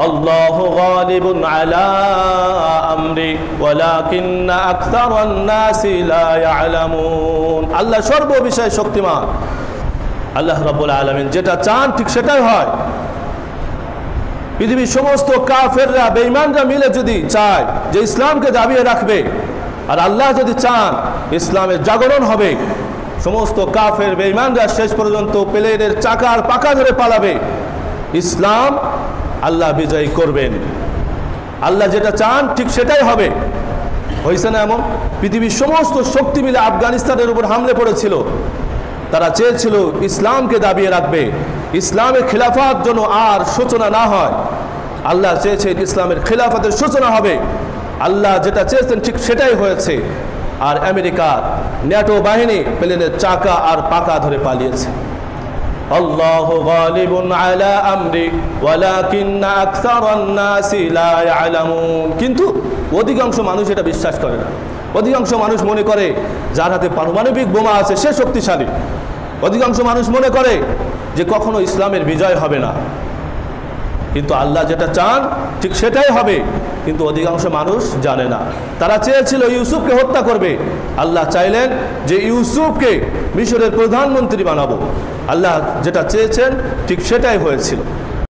আল্লাহু গালিবুন আলা আমরি ওয়ালাকিন্না আকসারান নাসি লা ইয়ালামুন। আল্লাহ সর্ববিষয়ে শক্তিমান। আল্লাহ রাব্বুল আলামিন যেটা চান ঠিক সেটাই হয়। পৃথিবীর সমস্ত কাফেররা বেঈমানরা মিলে যদি চায় যে ইসলামকে দাবিয়ে রাখবে, আর আল্লাহ যদি চান ইসলামের জাগরণ হবে, সমস্ত কাফের বেঈমানরা শেষ পর্যন্ত প্লেনের চাকার পাকা ধরে পালাবে, ইসলাম আল্লাহ বিজয়ী করবেন। আল্লাহ যেটা চান ঠিক সেটাই হবে। হয়েছে না এমন? পৃথিবীর সমস্ত শক্তি মিলে আফগানিস্তানের উপর হামলে পড়েছিল। তারা চেয়েছিল ইসলামকে দাবিয়ে রাখবে, ইসলামের খিলাফাত যেন আর সূচনা না হয়। আল্লাহ চেয়েছে ইসলামের খিলাফতের সূচনা হবে। আল্লাহ যেটা চেয়েছেন ঠিক সেটাই হয়েছে। আর আমেরিকার ন্যাটো বাহিনী প্লেনের চাকা আর পাকা ধরে পালিয়েছে। আল্লাহু গালিবুন আলা আমরি ওয়ালাকিন্না আকসারান নাসি লা ইয়ালামুন। কিন্তু অধিকাংশ মানুষ এটা বিশ্বাস করে না। অধিকাংশ মানুষ মনে করে যার হাতে পারমাণবিক বোমা আছে সে শক্তিশালী। অধিকাংশ মানুষ মনে করে যে কখনো ইসলামের বিজয় হবে না। কিন্তু আল্লাহ যেটা চান ঠিক সেটাই হবে, কিন্তু অধিকাংশ মানুষ জানে না। তারা চেয়েছিল ইউসুফকে হত্যা করবে, আল্লাহ চাইলেন যে ইউসুফকে মিশরের প্রধানমন্ত্রী বানাবো। আল্লাহ যেটা চেয়েছেন ঠিক সেটাই হয়েছিল।